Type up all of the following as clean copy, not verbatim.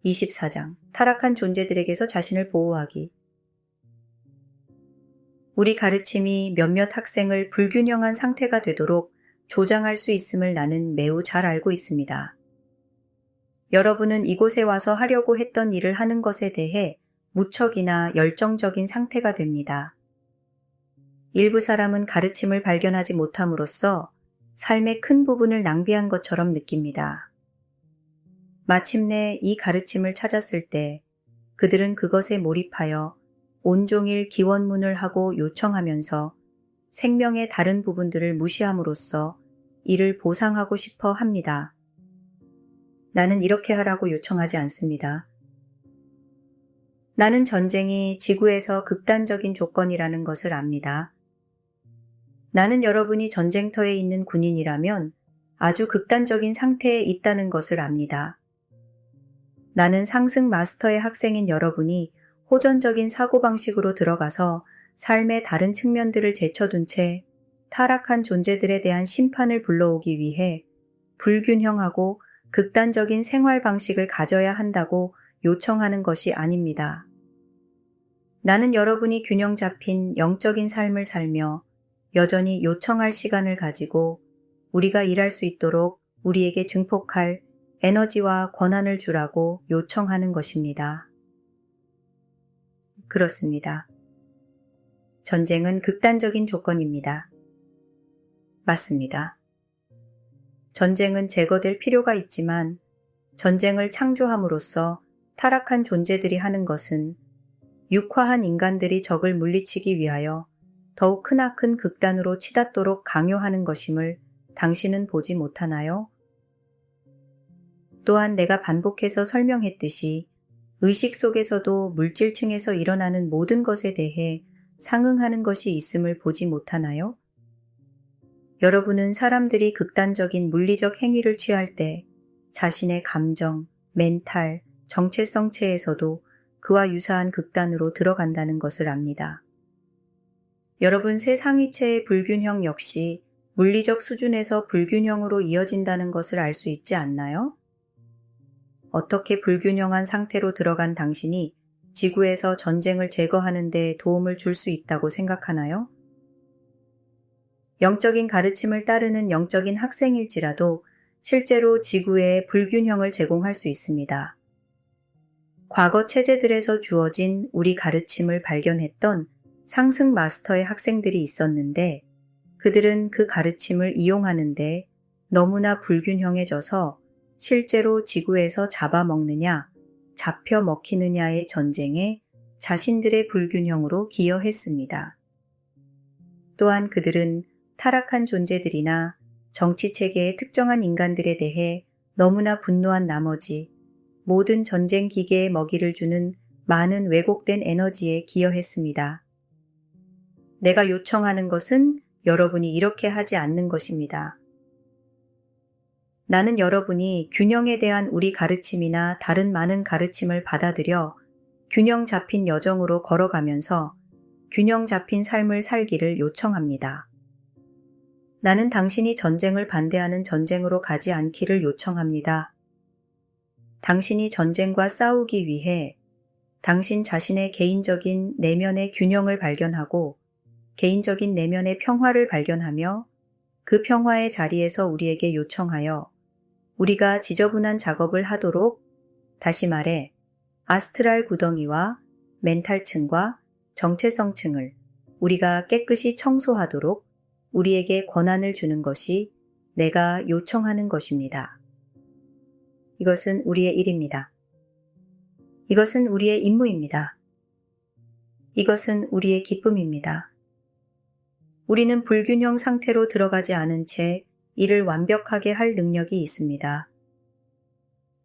24장 타락한 존재들에게서 자신을 보호하기. 우리 가르침이 몇몇 학생을 불균형한 상태가 되도록 조장할 수 있음을 나는 매우 잘 알고 있습니다. 여러분은 이곳에 와서 하려고 했던 일을 하는 것에 대해 무척이나 열정적인 상태가 됩니다. 일부 사람은 가르침을 발견하지 못함으로써 삶의 큰 부분을 낭비한 것처럼 느낍니다. 마침내 이 가르침을 찾았을 때 그들은 그것에 몰입하여 온종일 기원문을 하고 요청하면서 생명의 다른 부분들을 무시함으로써 이를 보상하고 싶어 합니다. 나는 이렇게 하라고 요청하지 않습니다. 나는 전쟁이 지구에서 극단적인 조건이라는 것을 압니다. 나는 여러분이 전쟁터에 있는 군인이라면 아주 극단적인 상태에 있다는 것을 압니다. 나는 상승 마스터의 학생인 여러분이 호전적인 사고방식으로 들어가서 삶의 다른 측면들을 제쳐둔 채 타락한 존재들에 대한 심판을 불러오기 위해 불균형하고 극단적인 생활 방식을 가져야 한다고 요청하는 것이 아닙니다. 나는 여러분이 균형 잡힌 영적인 삶을 살며 여전히 요청할 시간을 가지고 우리가 일할 수 있도록 우리에게 증폭할 에너지와 권한을 주라고 요청하는 것입니다. 그렇습니다. 전쟁은 극단적인 조건입니다. 맞습니다. 전쟁은 제거될 필요가 있지만 전쟁을 창조함으로써 타락한 존재들이 하는 것은 육화한 인간들이 적을 물리치기 위하여 더욱 크나큰 극단으로 치닫도록 강요하는 것임을 당신은 보지 못하나요? 또한 내가 반복해서 설명했듯이 의식 속에서도 물질층에서 일어나는 모든 것에 대해 상응하는 것이 있음을 보지 못하나요? 여러분은 사람들이 극단적인 물리적 행위를 취할 때 자신의 감정, 멘탈, 정체성체에서도 그와 유사한 극단으로 들어간다는 것을 압니다. 여러분 새 상위체의 불균형 역시 물리적 수준에서 불균형으로 이어진다는 것을 알 수 있지 않나요? 어떻게 불균형한 상태로 들어간 당신이 지구에서 전쟁을 제거하는 데 도움을 줄 수 있다고 생각하나요? 영적인 가르침을 따르는 영적인 학생일지라도 실제로 지구에 불균형을 제공할 수 있습니다. 과거 체제들에서 주어진 우리 가르침을 발견했던 상승 마스터의 학생들이 있었는데 그들은 그 가르침을 이용하는데 너무나 불균형해져서 실제로 지구에서 잡아먹느냐, 잡혀 먹히느냐의 전쟁에 자신들의 불균형으로 기여했습니다. 또한 그들은 타락한 존재들이나 정치체계의 특정한 인간들에 대해 너무나 분노한 나머지 모든 전쟁 기계에 먹이를 주는 많은 왜곡된 에너지에 기여했습니다. 내가 요청하는 것은 여러분이 이렇게 하지 않는 것입니다. 나는 여러분이 균형에 대한 우리 가르침이나 다른 많은 가르침을 받아들여 균형 잡힌 여정으로 걸어가면서 균형 잡힌 삶을 살기를 요청합니다. 나는 당신이 전쟁을 반대하는 전쟁으로 가지 않기를 요청합니다. 당신이 전쟁과 싸우기 위해 당신 자신의 개인적인 내면의 균형을 발견하고 개인적인 내면의 평화를 발견하며 그 평화의 자리에서 우리에게 요청하여 우리가 지저분한 작업을 하도록, 다시 말해 아스트랄 구덩이와 멘탈층과 정체성층을 우리가 깨끗이 청소하도록 우리에게 권한을 주는 것이 내가 요청하는 것입니다. 이것은 우리의 일입니다. 이것은 우리의 임무입니다. 이것은 우리의 기쁨입니다. 우리는 불균형 상태로 들어가지 않은 채 이를 완벽하게 할 능력이 있습니다.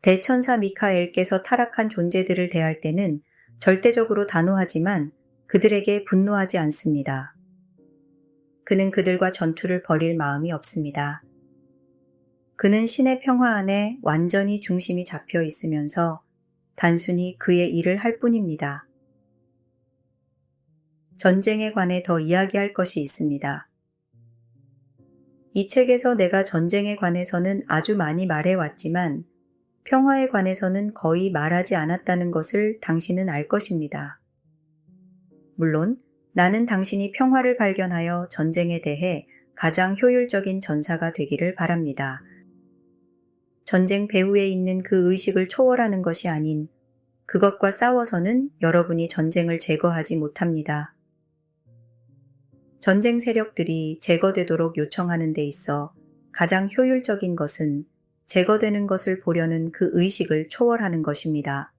대천사 미카엘께서 타락한 존재들을 대할 때는 절대적으로 단호하지만 그들에게 분노하지 않습니다. 그는 그들과 전투를 벌일 마음이 없습니다. 그는 신의 평화 안에 완전히 중심이 잡혀 있으면서 단순히 그의 일을 할 뿐입니다. 전쟁에 관해 더 이야기할 것이 있습니다. 이 책에서 내가 전쟁에 관해서는 아주 많이 말해왔지만 평화에 관해서는 거의 말하지 않았다는 것을 당신은 알 것입니다. 물론 나는 당신이 평화를 발견하여 전쟁에 대해 가장 효율적인 전사가 되기를 바랍니다. 전쟁 배후에 있는 그 의식을 초월하는 것이 아닌 그것과 싸워서는 여러분이 전쟁을 제거하지 못합니다. 전쟁 세력들이 제거되도록 요청하는 데 있어 가장 효율적인 것은 제거되는 것을 보려는 그 의식을 초월하는 것입니다.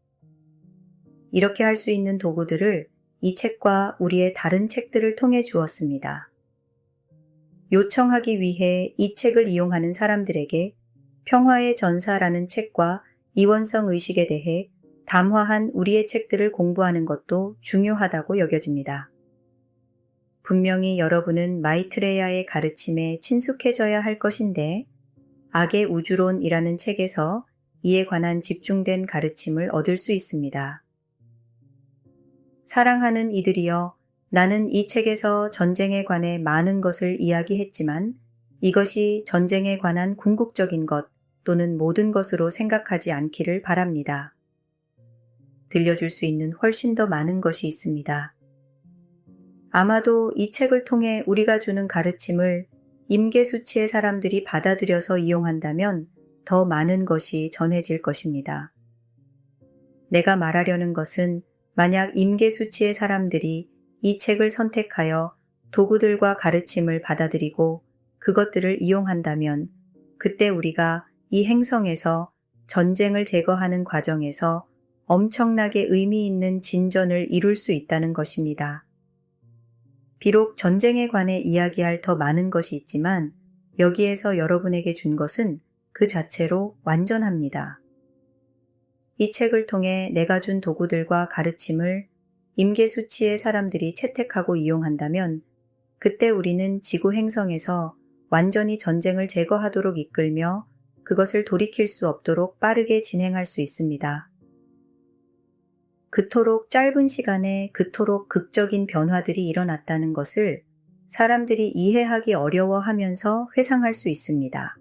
이렇게 할 수 있는 도구들을 이 책과 우리의 다른 책들을 통해 주었습니다. 요청하기 위해 이 책을 이용하는 사람들에게 평화의 전사라는 책과 이원성 의식에 대해 담화한 우리의 책들을 공부하는 것도 중요하다고 여겨집니다. 분명히 여러분은 마이트레야의 가르침에 친숙해져야 할 것인데 악의 우주론이라는 책에서 이에 관한 집중된 가르침을 얻을 수 있습니다. 사랑하는 이들이여, 나는 이 책에서 전쟁에 관해 많은 것을 이야기했지만 이것이 전쟁에 관한 궁극적인 것 또는 모든 것으로 생각하지 않기를 바랍니다. 들려줄 수 있는 훨씬 더 많은 것이 있습니다. 아마도 이 책을 통해 우리가 주는 가르침을 임계수치의 사람들이 받아들여서 이용한다면 더 많은 것이 전해질 것입니다. 내가 말하려는 것은 만약 임계수치의 사람들이 이 책을 선택하여 도구들과 가르침을 받아들이고 그것들을 이용한다면 그때 우리가 이 행성에서 전쟁을 제거하는 과정에서 엄청나게 의미 있는 진전을 이룰 수 있다는 것입니다. 비록 전쟁에 관해 이야기할 더 많은 것이 있지만 여기에서 여러분에게 준 것은 그 자체로 완전합니다. 이 책을 통해 내가 준 도구들과 가르침을 임계수치의 사람들이 채택하고 이용한다면 그때 우리는 지구 행성에서 완전히 전쟁을 제거하도록 이끌며 그것을 돌이킬 수 없도록 빠르게 진행할 수 있습니다. 그토록 짧은 시간에 그토록 극적인 변화들이 일어났다는 것을 사람들이 이해하기 어려워하면서 회상할 수 있습니다.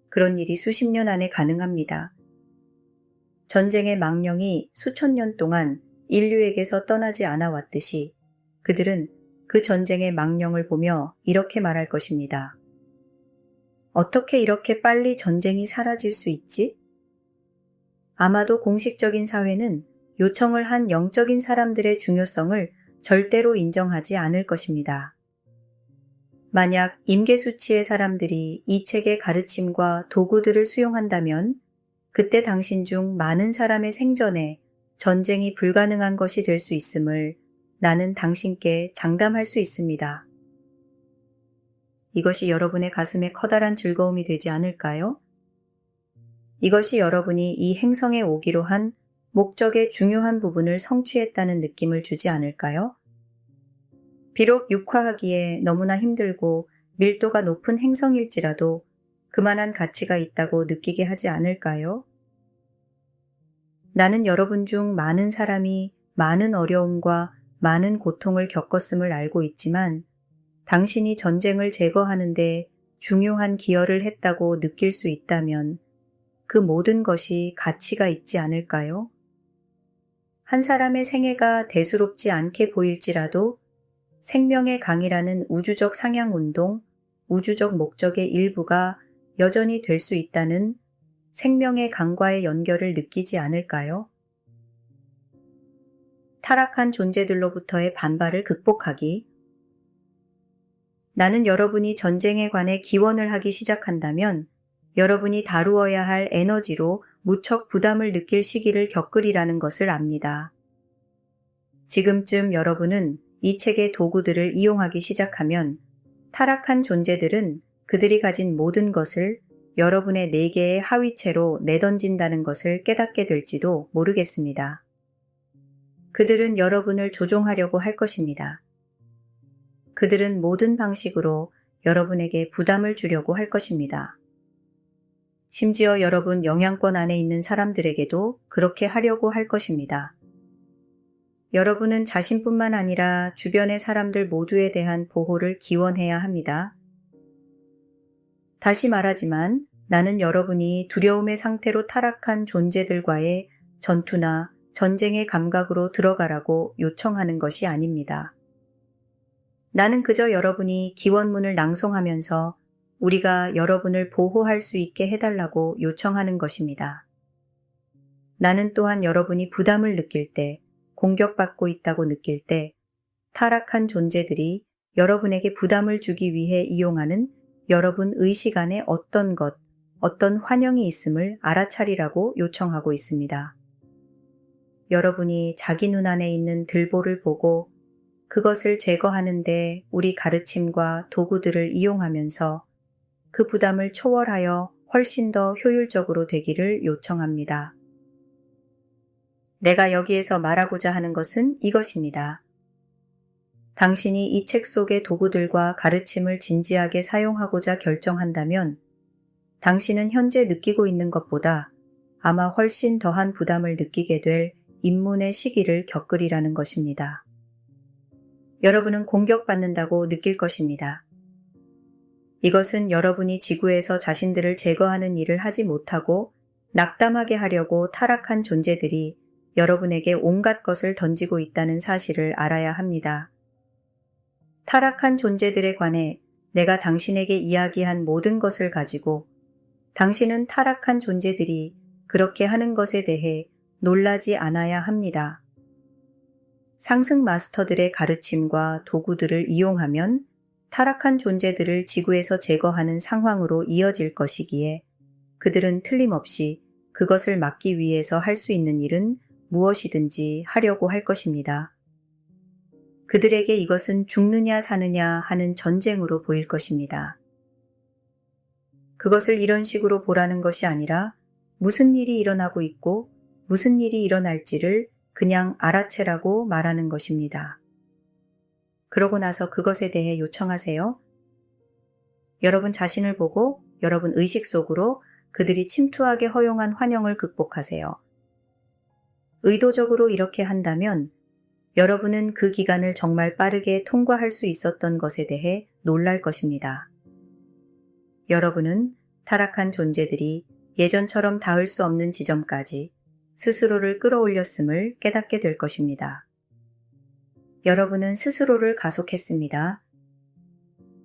그런 일이 수십 년 안에 가능합니다. 전쟁의 망령이 수천 년 동안 인류에게서 떠나지 않아 왔듯이 그들은 그 전쟁의 망령을 보며 이렇게 말할 것입니다. 어떻게 이렇게 빨리 전쟁이 사라질 수 있지? 아마도 공식적인 사회는 요청을 한 영적인 사람들의 중요성을 절대로 인정하지 않을 것입니다. 만약 임계수치의 사람들이 이 책의 가르침과 도구들을 수용한다면 그때 당신 중 많은 사람의 생전에 전쟁이 불가능한 것이 될 수 있음을 나는 당신께 장담할 수 있습니다. 이것이 여러분의 가슴에 커다란 즐거움이 되지 않을까요? 이것이 여러분이 이 행성에 오기로 한 목적의 중요한 부분을 성취했다는 느낌을 주지 않을까요? 비록 육화하기에 너무나 힘들고 밀도가 높은 행성일지라도 그만한 가치가 있다고 느끼게 하지 않을까요? 나는 여러분 중 많은 사람이 많은 어려움과 많은 고통을 겪었음을 알고 있지만 당신이 전쟁을 제거하는 데 중요한 기여를 했다고 느낄 수 있다면 그 모든 것이 가치가 있지 않을까요? 한 사람의 생애가 대수롭지 않게 보일지라도 생명의 강이라는 우주적 상향운동, 우주적 목적의 일부가 여전히 될 수 있다는 생명의 강과의 연결을 느끼지 않을까요? 타락한 존재들로부터의 반발을 극복하기. 나는 여러분이 전쟁에 관해 기원을 하기 시작한다면 여러분이 다루어야 할 에너지로 무척 부담을 느낄 시기를 겪으리라는 것을 압니다. 지금쯤 여러분은 이 책의 도구들을 이용하기 시작하면 타락한 존재들은 그들이 가진 모든 것을 여러분의 4개의 하위체로 내던진다는 것을 깨닫게 될지도 모르겠습니다. 그들은 여러분을 조종하려고 할 것입니다. 그들은 모든 방식으로 여러분에게 부담을 주려고 할 것입니다. 심지어 여러분 영향권 안에 있는 사람들에게도 그렇게 하려고 할 것입니다. 여러분은 자신뿐만 아니라 주변의 사람들 모두에 대한 보호를 기원해야 합니다. 다시 말하지만 나는 여러분이 두려움의 상태로 타락한 존재들과의 전투나 전쟁의 감각으로 들어가라고 요청하는 것이 아닙니다. 나는 그저 여러분이 기원문을 낭송하면서 우리가 여러분을 보호할 수 있게 해달라고 요청하는 것입니다. 나는 또한 여러분이 부담을 느낄 때, 공격받고 있다고 느낄 때, 타락한 존재들이 여러분에게 부담을 주기 위해 이용하는 여러분 의식 안에 어떤 환영이 있음을 알아차리라고 요청하고 있습니다. 여러분이 자기 눈 안에 있는 들보를 보고 그것을 제거하는데 우리 가르침과 도구들을 이용하면서 그 부담을 초월하여 훨씬 더 효율적으로 되기를 요청합니다. 내가 여기에서 말하고자 하는 것은 이것입니다. 당신이 이 책 속의 도구들과 가르침을 진지하게 사용하고자 결정한다면 당신은 현재 느끼고 있는 것보다 아마 훨씬 더한 부담을 느끼게 될 입문의 시기를 겪으리라는 것입니다. 여러분은 공격받는다고 느낄 것입니다. 이것은 여러분이 지구에서 자신들을 제거하는 일을 하지 못하고 낙담하게 하려고 타락한 존재들이 여러분에게 온갖 것을 던지고 있다는 사실을 알아야 합니다. 타락한 존재들에 관해 내가 당신에게 이야기한 모든 것을 가지고 당신은 타락한 존재들이 그렇게 하는 것에 대해 놀라지 않아야 합니다. 상승 마스터들의 가르침과 도구들을 이용하면 타락한 존재들을 지구에서 제거하는 상황으로 이어질 것이기에 그들은 틀림없이 그것을 막기 위해서 할 수 있는 일은 무엇이든지 하려고 할 것입니다. 그들에게 이것은 죽느냐 사느냐 하는 전쟁으로 보일 것입니다. 그것을 이런 식으로 보라는 것이 아니라 무슨 일이 일어나고 있고 무슨 일이 일어날지를 그냥 알아채라고 말하는 것입니다. 그러고 나서 그것에 대해 요청하세요. 여러분 자신을 보고 여러분 의식 속으로 그들이 침투하게 허용한 환영을 극복하세요. 의도적으로 이렇게 한다면 여러분은 그 기간을 정말 빠르게 통과할 수 있었던 것에 대해 놀랄 것입니다. 여러분은 타락한 존재들이 예전처럼 닿을 수 없는 지점까지 스스로를 끌어올렸음을 깨닫게 될 것입니다. 여러분은 스스로를 가속했습니다.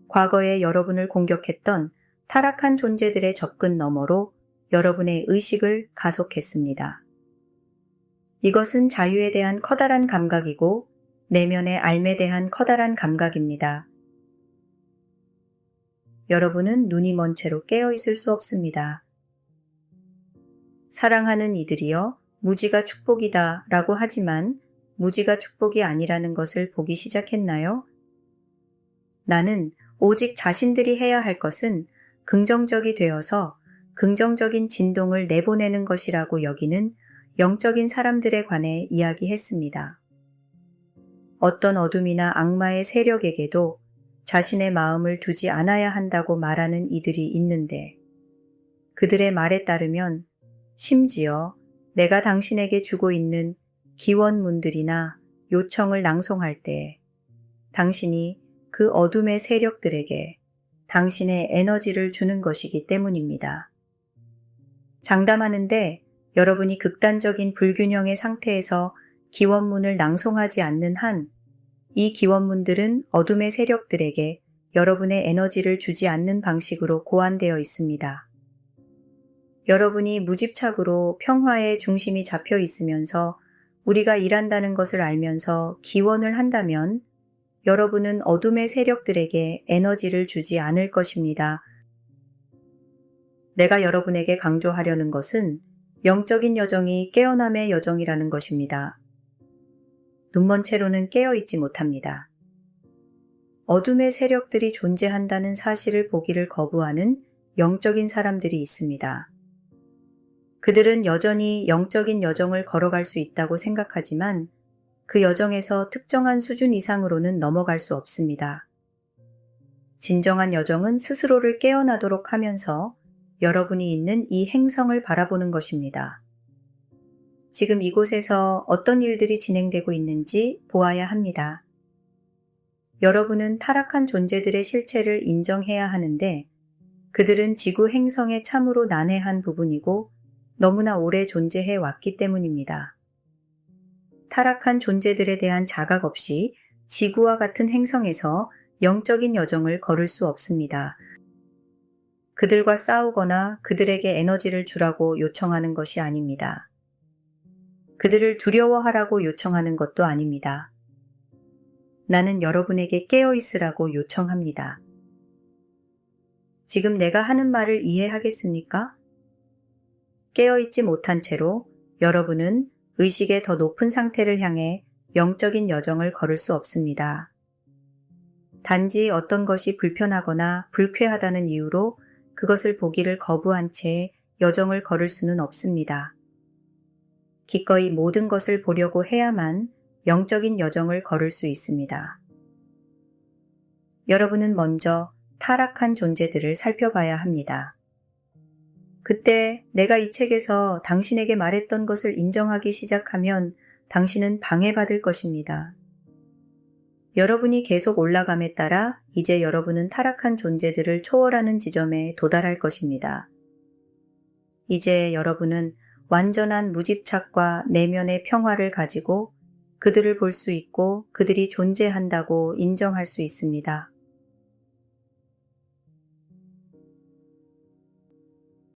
과거에 여러분을 공격했던 타락한 존재들의 접근 너머로 여러분의 의식을 가속했습니다. 이것은 자유에 대한 커다란 감각이고 내면의 삶에 대한 커다란 감각입니다. 여러분은 눈이 먼 채로 깨어 있을 수 없습니다. 사랑하는 이들이여, 무지가 축복이다 라고 하지만 무지가 축복이 아니라는 것을 보기 시작했나요? 나는 오직 자신들이 해야 할 것은 긍정적이 되어서 긍정적인 진동을 내보내는 것이라고 여기는 영적인 사람들에 관해 이야기했습니다. 어떤 어둠이나 악마의 세력에게도 자신의 마음을 두지 않아야 한다고 말하는 이들이 있는데 그들의 말에 따르면 심지어 내가 당신에게 주고 있는 기원문들이나 요청을 낭송할 때 당신이 그 어둠의 세력들에게 당신의 에너지를 주는 것이기 때문입니다. 장담하는데 여러분이 극단적인 불균형의 상태에서 기원문을 낭송하지 않는 한 이 기원문들은 어둠의 세력들에게 여러분의 에너지를 주지 않는 방식으로 고안되어 있습니다. 여러분이 무집착으로 평화의 중심이 잡혀 있으면서 우리가 일한다는 것을 알면서 기원을 한다면 여러분은 어둠의 세력들에게 에너지를 주지 않을 것입니다. 내가 여러분에게 강조하려는 것은 영적인 여정이 깨어남의 여정이라는 것입니다. 눈먼 채로는 깨어있지 못합니다. 어둠의 세력들이 존재한다는 사실을 보기를 거부하는 영적인 사람들이 있습니다. 그들은 여전히 영적인 여정을 걸어갈 수 있다고 생각하지만 그 여정에서 특정한 수준 이상으로는 넘어갈 수 없습니다. 진정한 여정은 스스로를 깨어나도록 하면서 여러분이 있는 이 행성을 바라보는 것입니다. 지금 이곳에서 어떤 일들이 진행되고 있는지 보아야 합니다. 여러분은 타락한 존재들의 실체를 인정해야 하는데 그들은 지구 행성에 참으로 난해한 부분이고 너무나 오래 존재해 왔기 때문입니다. 타락한 존재들에 대한 자각 없이 지구와 같은 행성에서 영적인 여정을 걸을 수 없습니다. 그들과 싸우거나 그들에게 에너지를 주라고 요청하는 것이 아닙니다. 그들을 두려워하라고 요청하는 것도 아닙니다. 나는 여러분에게 깨어있으라고 요청합니다. 지금 내가 하는 말을 이해하겠습니까? 깨어있지 못한 채로 여러분은 의식의 더 높은 상태를 향해 영적인 여정을 걸을 수 없습니다. 단지 어떤 것이 불편하거나 불쾌하다는 이유로 그것을 보기를 거부한 채 여정을 걸을 수는 없습니다. 기꺼이 모든 것을 보려고 해야만 영적인 여정을 걸을 수 있습니다. 여러분은 먼저 타락한 존재들을 살펴봐야 합니다. 그때 내가 이 책에서 당신에게 말했던 것을 인정하기 시작하면 당신은 방해받을 것입니다. 여러분이 계속 올라감에 따라 이제 여러분은 타락한 존재들을 초월하는 지점에 도달할 것입니다. 이제 여러분은 완전한 무집착과 내면의 평화를 가지고 그들을 볼 수 있고 그들이 존재한다고 인정할 수 있습니다.